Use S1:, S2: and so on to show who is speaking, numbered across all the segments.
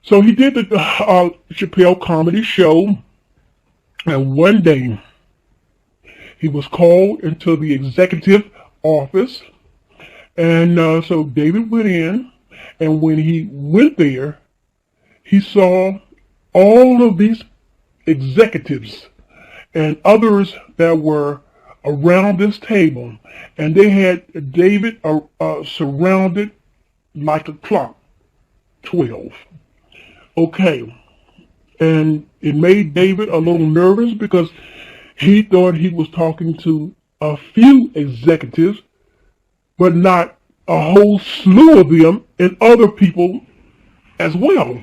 S1: So he did the Chappelle comedy show, and one day he was called into the executive office, and so David went in, and when he went there, he saw all of these executives and others that were around this table, and they had David surrounded like a clock, 12. Okay, and it made David a little nervous because he thought he was talking to a few executives, but not a whole slew of them and other people as well.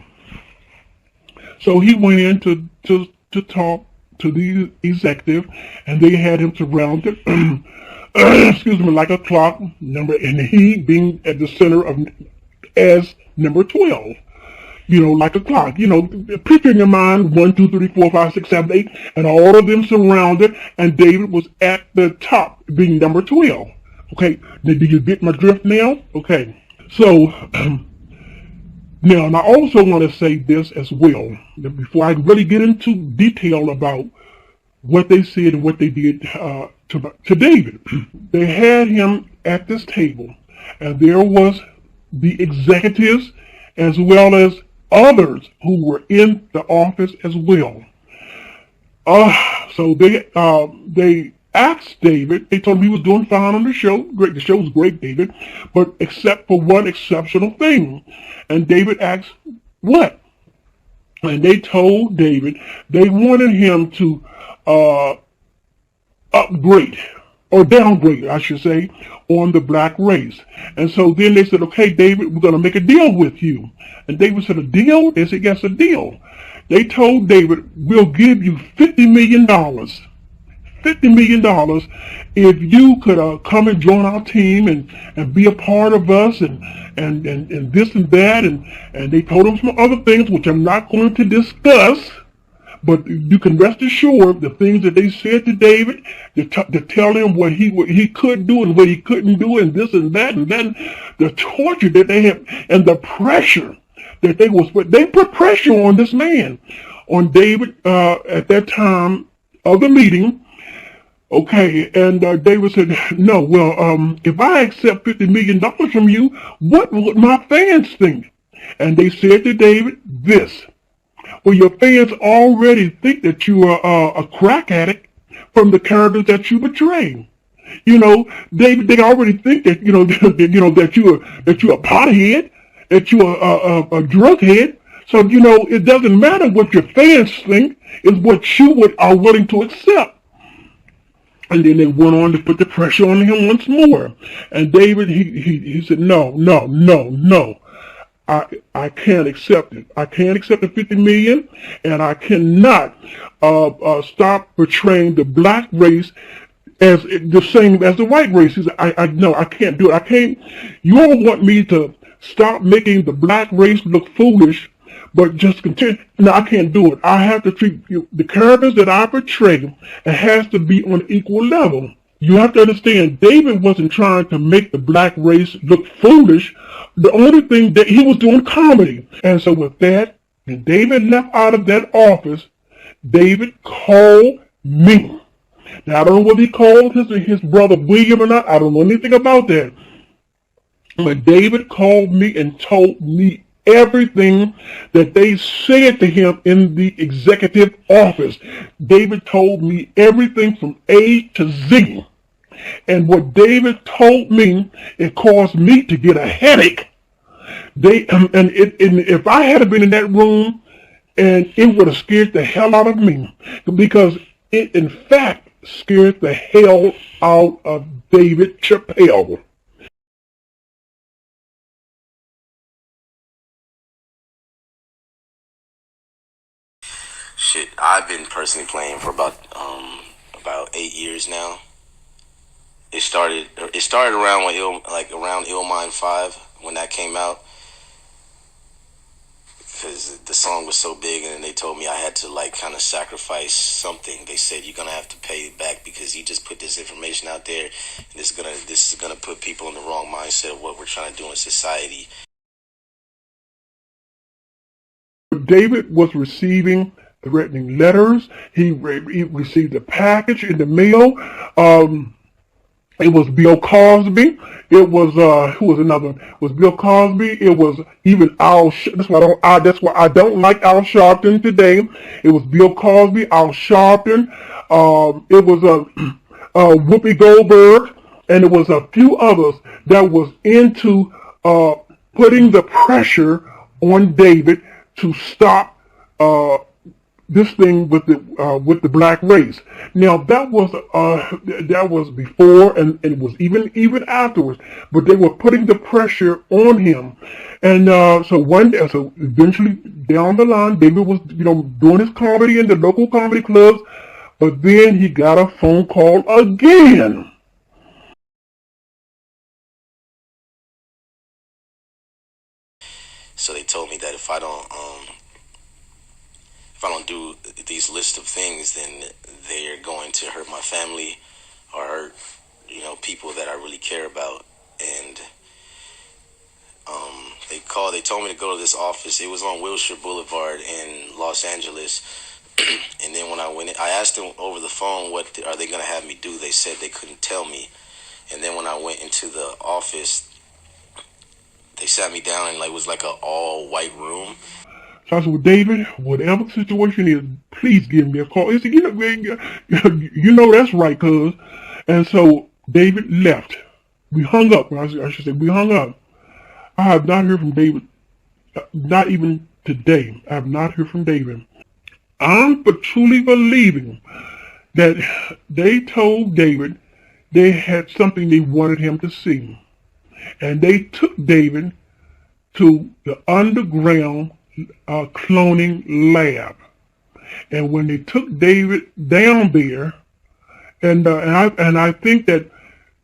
S1: So he went in to talk to the executive, and they had him surrounded, excuse me, like a clock number, and he being at the center of as number 12. Like a clock. Picture in your mind 1, 2, 3, 4, 5, 6, 7, 8, and all of them surrounded, and David was at the top, being number 12. Okay, do you get my drift now? Okay, so now, and I also want to say this as well, before I really get into detail about what they said and what they did to David. They had him at this table, and there was the executives as well as others who were in the office as well. So they asked David. They told him he was doing fine on the show. Great, the show was great, David, but except for one exceptional thing. And David asked, what? And they told David they wanted him to upgrade, or downgrade, I should say, on the black race. And so then they said, okay, David, we're going to make a deal with you. And David said, a deal? They said, yes, a deal. They told David, we'll give you $50 million. $50 million if you could come and join our team and be a part of us and this and that. And they told him some other things, which I'm not going to discuss. But you can rest assured the things that they said to David, to tell him what he could do and what he couldn't do, and this and that, and then the torture that they had and the pressure that they put pressure on this man, on David at that time of the meeting. Okay, and David said, no, well, if I accept $50 million from you, what would my fans think? And they said to David this. Well, your fans already think that you are a crack addict from the characters that you portray. David, they already think that that you're a pothead, that you're a drug head. So it doesn't matter what your fans think; it's what you are willing to accept. And then they went on to put the pressure on him once more. And David, he said, no. I can't accept it. I can't accept the $50 million, and I cannot stop portraying the black race as the same as the white race. He said, no, I can't do it. I can't. You all want me to stop making the black race look foolish, but just continue. No, I can't do it. I have to treat the characters that I portray. It has to be on an equal level. You have to understand, David wasn't trying to make the black race look foolish. The only thing that he was doing comedy. And so with that, when David left out of that office, David called me. Now, I don't know whether he called his brother William or not. I don't know anything about that. But David called me and told me everything that they said to him in the executive office. David told me everything from A to Z. And what David told me, it caused me to get a headache. And if I had been in that room, and it would have scared the hell out of me, because it in fact scared the hell out of David Chappelle.
S2: Shit, I've been personally playing for about 8 years now. It started around around Illmind 5 when that came out, because the song was so big, and then they told me I had to kind of sacrifice something. They said, you're gonna have to pay it back because you just put this information out there, and this is gonna put people in the wrong mindset of what we're trying to do in society.
S1: David was receiving threatening letters. He received a package in the mail. It was Bill Cosby. It was who was another one? It was Bill Cosby. It was even Al. That's why I don't like Al Sharpton today. It was Bill Cosby, Al Sharpton. It was Whoopi Goldberg, and it was a few others that was into putting the pressure on David to stop this thing with the black race. Now that was before, and it was even afterwards. But they were putting the pressure on him, and so eventually down the line, David was doing his comedy in the local comedy clubs, but then he got a phone call again.
S2: So they told me that if I don't do these list of things, then they're going to hurt my family or hurt, people that I really care about. And they told me to go to this office. It was on Wilshire Boulevard in Los Angeles. And then when I went in, I asked them over the phone, what are they going to have me do? They said they couldn't tell me. And then when I went into the office, they sat me down in it was like an all white room.
S1: So I said, well, David, whatever the situation is, please give me a call. He said, that's right, cuz. And so David left. We hung up. I should say we hung up. I have not heard from David, not even today. I have not heard from David. I'm truly believing that they told David they had something they wanted him to see. And they took David to the underground cloning lab. And when they took David down there, and I think that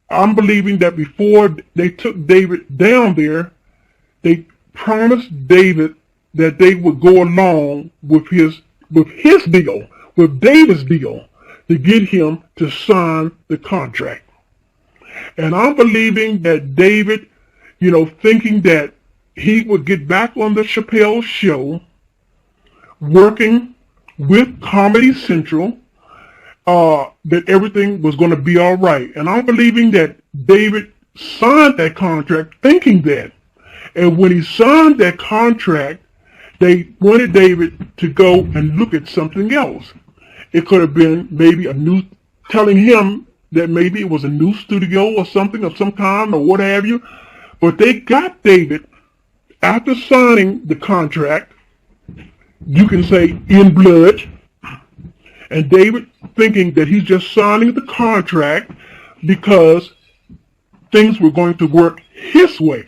S1: I'm believing that before they took David down there, they promised David that they would go along with his deal, with David's deal, to get him to sign the contract. And I'm believing that David, thinking that he would get back on the Chappelle Show, working with Comedy Central, that everything was going to be all right. And I'm believing that David signed that contract thinking that. And when he signed that contract, they wanted David to go and look at something else. It could have been maybe telling him that maybe it was a new studio or something of some kind or what have you. But they got David, after signing the contract, you can say in blood, and David thinking that he's just signing the contract because things were going to work his way.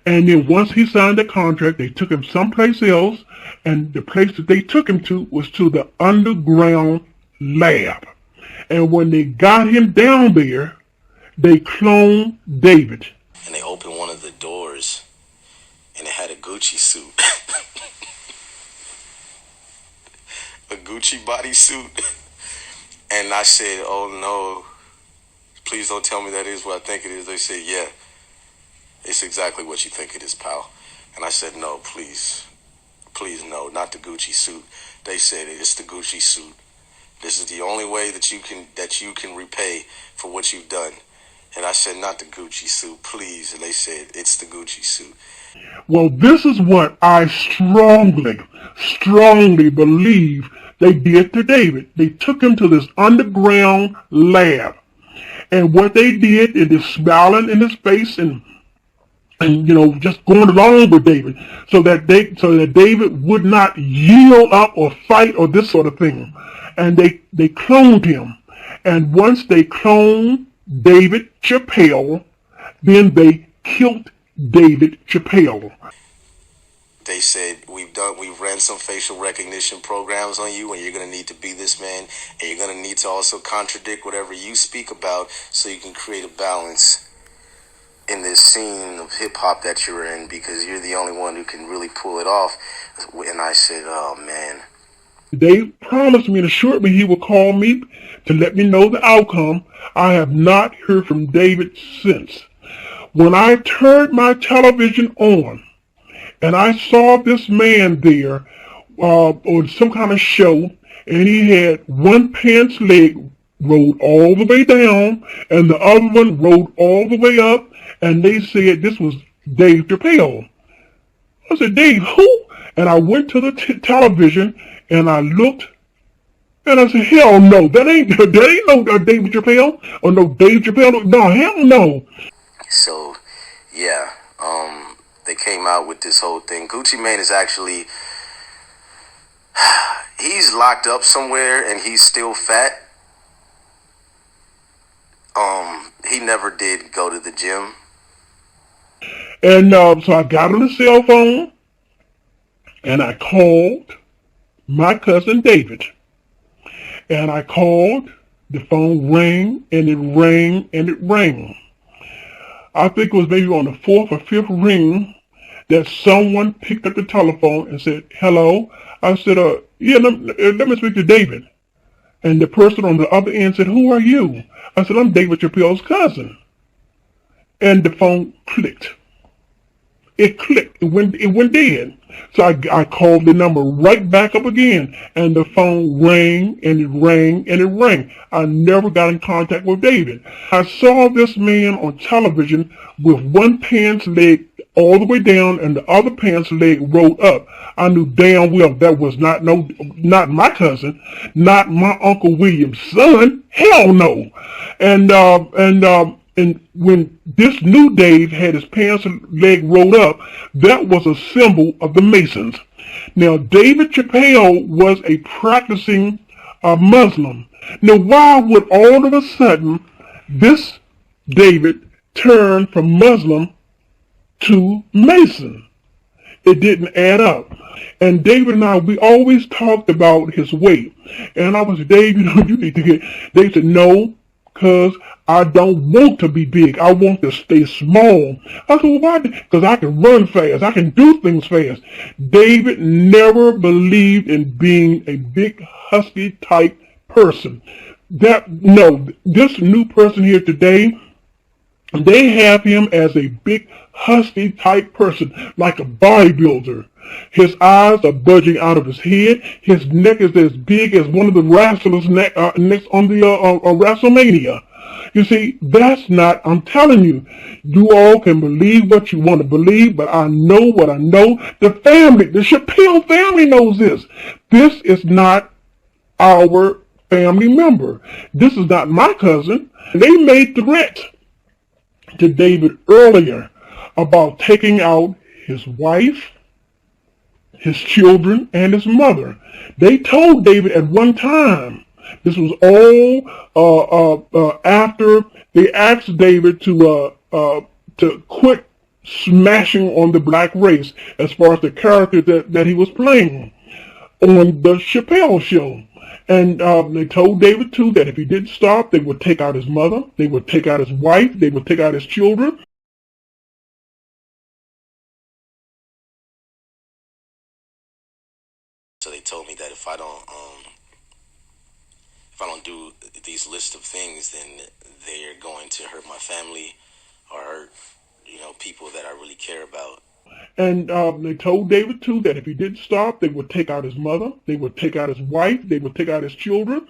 S1: And then once he signed the contract, they took him someplace else, and the place that they took him to was to the underground lab. And when they got him down there, they cloned David.
S2: And they opened one of the doors, and it had a Gucci suit. A Gucci bodysuit. And I said, oh no, please don't tell me that is what I think it is. They said, yeah, it's exactly what you think it is, pal. And I said, no, please no, not the Gucci suit. They said, it's the Gucci suit. This is the only way that you can repay for what you've done. And I said, not the Gucci suit, please. And they said, it's the Gucci suit.
S1: Well, this is what I strongly believe they did to David. They took him to this underground lab. And what they did is just smiling in his face and just going along with David so that David would not yield up or fight or this sort of thing. And they cloned him. And once they cloned David Chappelle, then they killed David Chappelle.
S2: They said, we've ran some facial recognition programs on you, and you're going to need to be this man, and you're going to need to also contradict whatever you speak about so you can create a balance in this scene of hip-hop that you're in, because you're the only one who can really pull it off. And I said, oh, man.
S1: They promised me and assured me he would call me to let me know the outcome. I have not heard from David since. When I turned my television on And I saw this man there on some kind of show, and he had one pants leg rolled all the way down, and the other one rolled all the way up, and they said this was Dave Chappelle. I said, Dave, who? And I went to the television, and I looked, and I said, hell no, that ain't no Dave Chappelle, or no Dave Chappelle, no, hell no.
S2: So, yeah, they came out with this whole thing. Gucci Mane is actually, he's locked up somewhere, and he's still fat. He never did go to the gym.
S1: And so I got on the cell phone, and I called my cousin David. And I called, the phone rang, and it rang, and it rang. I think it was maybe on the fourth or fifth ring that someone picked up the telephone and said, hello. I said, yeah, let me speak to David. And the person on the other end said, who are you? I said, I'm David Chappelle's cousin. And the phone clicked. It clicked. It went dead. So I called the number right back up again, and the phone rang, and it rang, and it rang. I never got in contact with David. I saw this man on television with one pants leg all the way down and the other pants leg rolled up. I knew damn well that was not my cousin, not my Uncle William's son. Hell no. And when this new Dave had his pants leg rolled up, that was a symbol of the Masons. Now, David Chappelle was a practicing Muslim. Now, why would all of a sudden this David turn from Muslim to Mason? It didn't add up. And David and I, we always talked about his weight. And I was, Dave, you need to get, they said, no, because I don't want to be big. I want to stay small. I said, well, why? Because I can run fast. I can do things fast. David never believed in being a big, husky type person. This new person here today, they have him as a big, husky type person, like a bodybuilder. His eyes are budging out of his head. His neck is as big as one of the wrestlers' necks on the WrestleMania. You see, that's not, I'm telling you, you all can believe what you want to believe, but I know what I know. The Chappelle family knows this. This is not our family member. This is not my cousin. They made threats to David earlier about taking out his wife, his children, and his mother. They told David at one time, this was all after they asked David to quit smashing on the black race as far as the character that he was playing on the Chappelle show. And they told David, too, that if he didn't stop, they would take out his mother, they would take out his wife, they would take out his children.
S2: So they told me that if I don't do these list of things, then they're going to hurt my family or hurt, people that I really care about.
S1: And they told David, too, that if he didn't stop, they would take out his mother, they would take out his wife, they would take out his children.